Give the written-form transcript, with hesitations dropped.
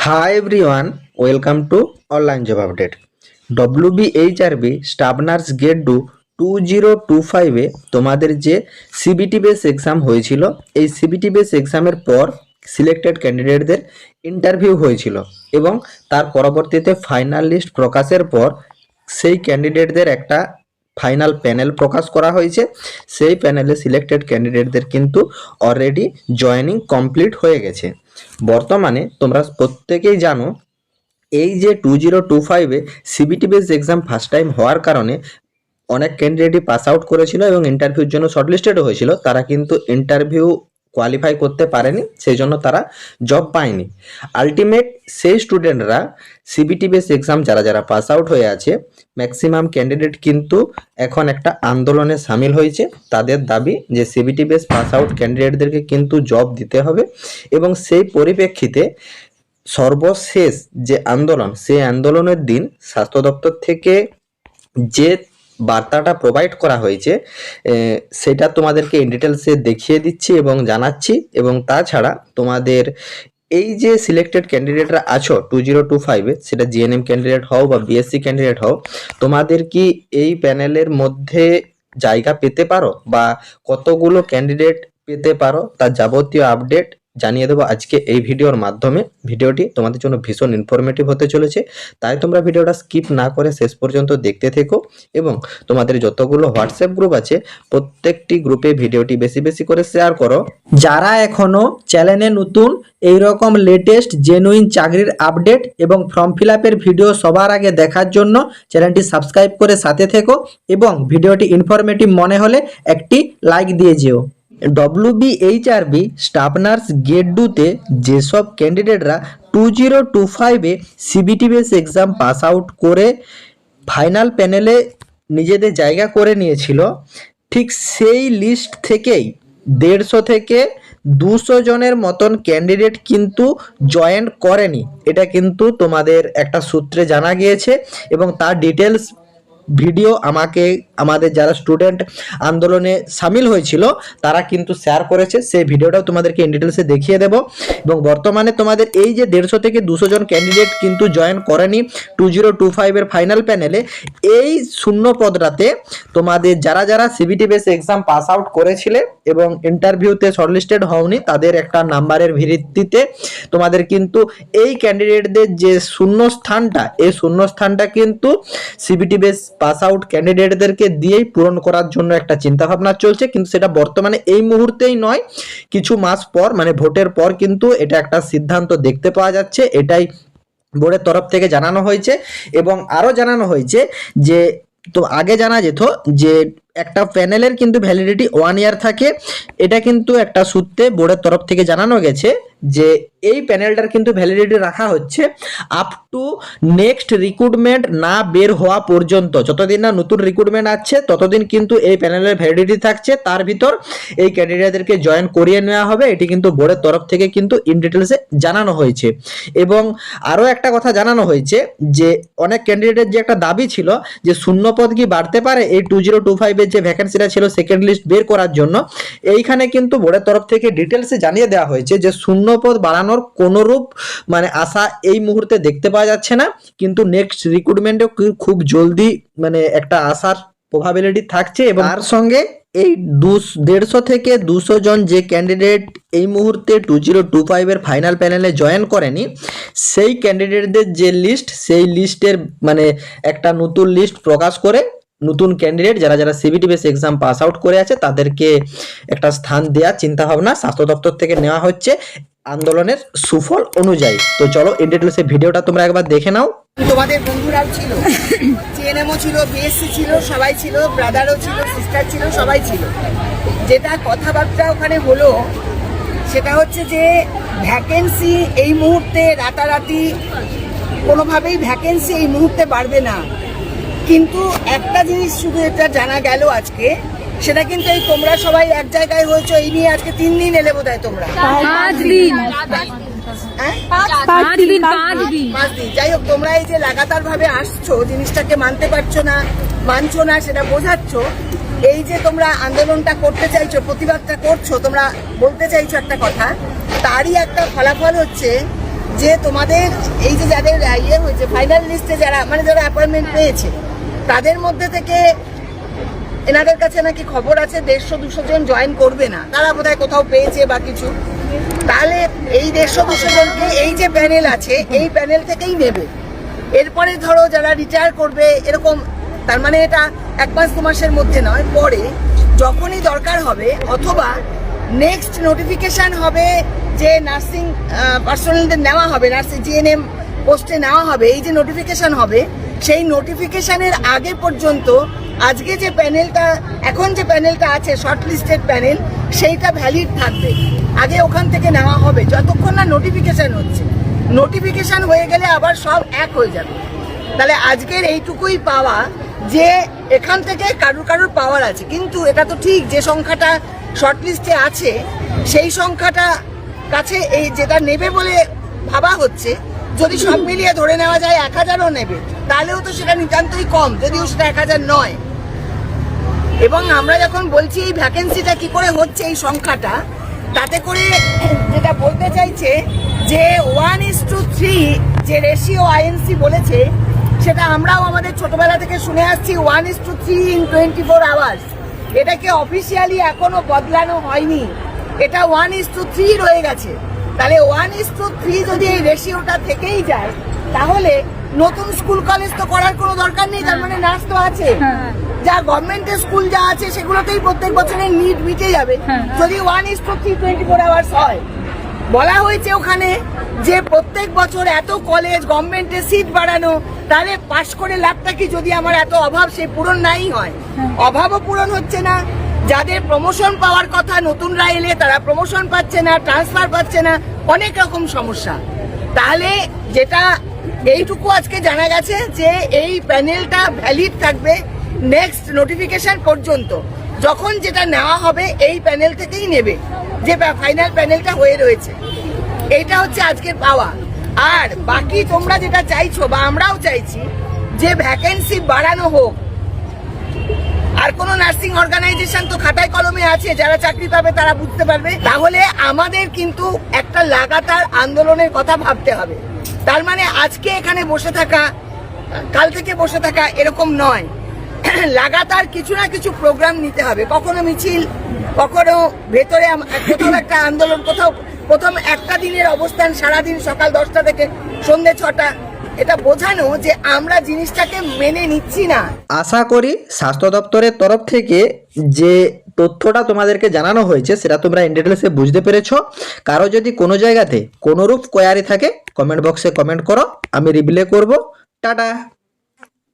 Hi everyone, welcome to Online Job Update. WBHRB staff nurse grade 2025 এ তোমাদের যে CBT base exam হয়েছিল, এই CBT base এক্সামের পর সিলেক্টেড ক্যান্ডিডেটদের ইন্টারভিউ হয়েছিল এবং তার পরবর্তীতে ফাইনাল লিস্ট প্রকাশের পর সেই ক্যান্ডিডেটদের একটা ফাইনাল প্যানেল প্রকাশ করা হয়েছে। সেই প্যানেলে সিলেক্টেড ক্যান্ডিডেটদের কিন্তু অলরেডি জয়েনিং কমপ্লিট হয়ে গেছে। বর্তমানে তোমরা প্রত্যেকেই জানো এই যে 2025-এ CBT base exam first time হওয়ার কারণে অনেক ক্যান্ডিডেটই পাস আউট করেছিল এবং ইন্টারভিউর জন্য শর্টলিস্টেডও হয়েছিল। তারা কিন্তু ইন্টারভিউ কোয়ালিফাই করতে পারেনি, সেই জন্য তারা জব পায়নি। আলটিমেট সেই স্টুডেন্টরা সিবিটি বেস এক্সাম যারা পাস আউট হয়ে আছে, ম্যাক্সিমাম ক্যান্ডিডেট কিন্তু এখন একটা আন্দোলনে সামিল হয়েছে। তাদের দাবি যে সিবিটি বেস পাস আউট ক্যান্ডিডেটদেরকে কিন্তু জব দিতে হবে এবং সেই পরিপ্রেক্ষিতে সর্বশেষ যে আন্দোলন, সেই আন্দোলনের দিন স্বাস্থ্য দপ্তর থেকে যে বার্তাটা প্রোভাইড করা হয়েছে সেটা তোমাদেরকে ইন ডিটেলসে দেখিয়ে দিচ্ছি এবং জানাচ্ছি। এবং তাছাড়া তোমাদের এই যে সিলেক্টেড ক্যান্ডিডেটরা আছো 2025-এ, সেটা জিএনএম ক্যান্ডিডেট হও বা বিএসসি ক্যান্ডিডেট হও, তোমাদের কি এই প্যানেলের মধ্যে জায়গা পেতে পারো বা কতগুলো ক্যান্ডিডেট পেতে পারো তার যাবতীয় আপডেট জানিয়ে দেবো আজকে এই ভিডিওর মাধ্যমে। ভিডিওটি তোমাদের জন্য ভীষণ ইনফরমেটিভ হতে চলেছে, তাই তোমরা ভিডিওটা স্কিপ না করে শেষ পর্যন্ত দেখতে থেকো এবং তোমাদের যতগুলো হোয়াটসঅ্যাপ গ্রুপ আছে প্রত্যেকটি গ্রুপে ভিডিওটি বেশি বেশি করে শেয়ার করো। যারা এখনো চ্যানেলে নতুন, এই রকম লেটেস্ট জেনুইন চাকরির আপডেট এবং ফর্ম ফিল আপের ভিডিও সবার আগে দেখার জন্য চ্যানেলটি সাবস্ক্রাইব করে সাথে থেকো এবং ভিডিওটি ইনফরমেটিভ মনে হলে একটি লাইক দিয়ে যেও। WBHRB স্টাফ নার্স গ্রেড 2-তে যেসব ক্যান্ডিডেটরা 2025-এ CBT base exam pass out করে ফাইনাল প্যানেলে নিজেদের জায়গা করে নিয়েছিল, ঠিক সেই লিস্ট থেকেই 150 থেকে 200 জনের মতন ক্যান্ডিডেট কিন্তু জয়েন করেনি। এটা কিন্তু তোমাদের একটা সূত্রে জানা গিয়েছে এবং তার ডিটেলস ভিডিও আমাদের যারা স্টুডেন্ট আন্দোলনে সামিল হয়েছিল তারা কিন্তু শেয়ার করেছে। সেই ভিডিওটাও তোমাদেরকে ইন ডিটেলসে দেখিয়ে দেব। এবং বর্তমানে তোমাদের এই যে 150 থেকে 200 জন ক্যান্ডিডেট কিন্তু জয়েন করেনি 2025-এর ফাইনাল প্যানেলে, এই শূন্য পদটাতে তোমাদের যারা CBT base exam pass out করেছিলে এবং ইন্টারভিউতে শর্টলিস্টেড হওনি, তাদের একটা নাম্বারের ভিত্তিতে তোমাদের কিন্তু এই ক্যান্ডিডেটদের যে শূন্যস্থানটা, এই শূন্যস্থানটা কিন্তু সিবিটি বেস পাস আউট ক্যান্ডিডেটদেরকে দিয়েই পূরণ করার জন্য একটা চিন্তা ভাবনা চলছে। কিন্তু সেটা বর্তমানে এই মুহূর্তেই নয়, কিছু মাস পর মানে ভোটের পর কিন্তু এটা একটা সিদ্ধান্ত দেখতে পাওয়া যাচ্ছে। এটাই বোর্ডের তরফ থেকে জানানো হয়েছে এবং আরো জানানো হয়েছে যে তো আগে জানা যেত যে একটা প্যানেলের কিন্তু ভ্যালিডিটি 1 ইয়ার থাকে। এটা কিন্তু একটা সূত্রে বোর্ডের তরফ থেকে জানানো গেছে যে এই প্যানেলটার কিন্তু ভ্যালিডিটি রাখা হচ্ছে আপ টু নেক্সট রিক্রুটমেন্ট না বের হওয়া পর্যন্ত। যতদিন না নতুন রিক্রুটমেন্ট আছে ততদিন কিন্তু এই প্যানেলের ভ্যালিডিটি থাকছে, তার ভিতর এই ক্যান্ডিডেটদেরকে জয়েন করিয়ে নেওয়া হবে। এটি কিন্তু বোর্ডের তরফ থেকে কিন্তু ইন ডিটেলসে জানানো হয়েছে। এবং আরও একটা কথা জানানো হয়েছে যে অনেক ক্যান্ডিডেটের যে একটা দাবি ছিল যে শূন্য পদ কি বাড়তে পারে, এই 2025-এর যে ভ্যাকেন্সিটা ছিল সেকেন্ড লিস্ট বের করার জন্য, এইখানে কিন্তু বোর্ডের তরফ থেকে ডিটেলসে জানিয়ে দেওয়া হয়েছে যে শূন্য পদ বাড়ানোর কোনোরূপ মানে আশা এই মুহূর্তে দেখতে পাওয়া যাচ্ছে না। কিন্তু নেক্সট রিক্রুটমেন্টে খুব জলদি মানে একটা আশার প্রবাবিলিটি থাকছে। এবং তার সঙ্গে এই 150 থেকে 200 জন যে ক্যান্ডিডেট এই মুহূর্তে 2025-এর ফাইনাল প্যানেলে জয়েন করেনি, সেই ক্যান্ডিডেটদের যে লিস্ট, সেই লিস্টের মানে একটা নতুন লিস্ট প্রকাশ করে নতুন ক্যান্ডিডেট যারা CBT base exam pass out করে আছে তাদেরকে একটা স্থান দেওয়ার চিন্তা ভাবনা স্বাস্থ্য দপ্তর থেকে নেওয়া হচ্ছে আন্দোলনের সুফল অনুযায়ী। তো চলো ইন ডিটেলসে ভিডিওটা তোমরা একবার দেখে নাও। তোমাদের বন্ধুরাও ছিল, জিএনএমও ছিল, বিএসসি ছিল, সবাই ছিল, ব্রাদারও ছিল, সিস্টার ছিল, সবাই ছিল। যেটা কথাবার্তা ওখানে হলো সেটা হচ্ছে যে ভ্যাকেন্সি এই মুহূর্তে রাতারাতি কোনোভাবেই ভ্যাকেন্সি এই মুহূর্তে বাড়বে না। কিন্তু একটা জিনিস শুধু এটা জানা গেল আজকে, সেটা কিন্তু এই তোমরা সবাই এক জায়গায় হয়েছো এই নিয়ে আজকে 3 দিন এলে বোধ হয় তোমরা 5 দিন, যাই হোক, তোমরা এই যে লাগাতার ভাবে আসছো, জিনিসটাকে মানতে পারছো না, মানছো না, সেটা বোঝাচ্ছ। এই যে তোমরা আন্দোলনটা করতে চাইছো, প্রতিবাদটা করছো, তোমরা বলতে চাইছো একটা কথা, তারই একটা ফলাফল হচ্ছে যে তোমাদের এই যে যাদের ইয়ে হয়েছে ফাইনাল লিস্টে যারা মানে যারা অ্যাপয়েন্টমেন্ট পেয়েছে তাদের মধ্যে থেকে এনাদের কাছে নাকি খবর আছে 150-200 জন জয়েন করবে না, তারা বোধহয় কোথাও পেয়েছে বা কিছু। তাহলে এই 150-200 জনকে এই যে প্যানেল আছে এই প্যানেল থেকেই নেবে। এরপরে ধরো যারা রিটায়ার করবে এরকম, তার মানে এটা 1-2 মাসের মধ্যে নয়, পরে যখনই দরকার হবে অথবা নেক্সট নোটিফিকেশন হবে যে নার্সিং পার্সোনালদের নেওয়া হবে, নার্সিং জিএনএম পোস্টে নেওয়া হবে, এই যে নোটিফিকেশন হবে সেই নোটিফিকেশনের আগে পর্যন্ত আজকে যে প্যানেলটা এখন যে প্যানেলটা আছে শর্ট লিস্টেড প্যানেল সেইটা ভ্যালিড থাকবে। আগে ওখান থেকে নেওয়া হবে যতক্ষণ না নোটিফিকেশন হচ্ছে। নোটিফিকেশন হয়ে গেলে আবার সব এক হয়ে যাবে। তাহলে আজকের এইটুকুই পাওয়া যে এখান থেকে কারুর কারুর পাওয়ার আছে, কিন্তু এটা তো ঠিক যে সংখ্যাটা শর্ট লিস্টে আছে সেই সংখ্যাটা কাছে এই যেটা নেবে বলে ভাবা হচ্ছে, যদি সব মিলিয়ে ধরে নেওয়া যায় 1000ও নেবে, তাহলেও তো সেটা নিতান্তই কম, যদিও সেটা 1000 নয়। এবং আমরা যখন বলছি এই ভ্যাকেন্সিটা কি করে হচ্ছে এই সংখ্যাটা, তাতে করে যেটা বলতে চাইছে যে 1:3 যে রেশিও আইএনসি বলেছে সেটা আমরাও আমাদের ছোটবেলা থেকে শুনে আসছি 1:3 in 24 আওয়ার্স। এটাকে অফিসিয়ালি এখনো বদলানো হয়নি, এটা 1:3 রয়ে গেছে। তাহলে 1:3 যদি এই রেশিওটা থেকেই যায় তাহলে নতুন স্কুল কলেজ তো করার কোনো দরকার নেই, তার মানে নার্স তো আছে। যা গভর্নমেন্টের স্কুল যা আছে সেগুলোতেই প্রত্যেক বছরের নিড মিটে যাবে যদি 1:3 24 আওয়ার্স হয়। বলা হয়েছে ওখানে যে প্রত্যেক বছর এত কলেজ গভর্নমেন্টের সিট বাড়ানো, তাহলে পাশ করে লাভটা কি যদি আমার এত অভাব সে পূরণ নাই হয়? অভাবও পূরণ হচ্ছে না, যাদের প্রমোশন পাওয়ার কথা নতুনরা এলে তারা প্রমোশন পাচ্ছে না, ট্রান্সফার পাচ্ছে না, অনেক রকম সমস্যা। তাহলে যেটা এইটুকু আজকে জানা গেছে যে এই প্যানেলটা ভ্যালিড থাকবে নেক্সট নোটিফিকেশন পর্যন্ত। যখন যেটা নেওয়া হবে এই প্যানেল থেকেই নেবে, যে ফাইনাল প্যানেলটা হয়ে রয়েছে। এইটা হচ্ছে আজকের পাওয়া। আর বাকি তোমরা যেটা চাইছো বা আমরাও চাইছি যে ভ্যাকেন্সি বাড়ানো হোক। আর কোন নার্সিং অর্গানাইজেশন তো খাতায় কলমে আছে, যারা চাকরি পাবে তারা বুঝতে পারবে। তাহলে আমাদের কিন্তু একটা লাগাতার আন্দোলনের কথা ভাবতে হবে। তার মানে আজকে এখানে বসে থাকা কাল থেকে বসে থাকা এরকম নয়, লাগাতার কিছু না কিছু প্রোগ্রাম নিতে হবে। কখনো মিছিল, কখনো ভেতরে কোথাও একটা আন্দোলন, কোথাও প্রথম একটা দিনের অবস্থান সারাদিন সকাল 10টা থেকে সন্ধ্যে 6টা। এটা বোঝানো যে আমরা জিনিসটাকে মেনে নিচ্ছি না। আশা করি স্বাস্থ্য দপ্তরের তরফ থেকে যে তথ্যটা তোমাদেরকে জানানো হয়েছে সেটা তোমরা ইন ডিটেলসে বুঝতে পেরেছো। কারো যদি কোনো জায়গাতে কোনোরূপ কোয়ারি থাকে কমেন্ট বক্সে কমেন্ট করো, আমি রিপ্লাই করব। টাটা।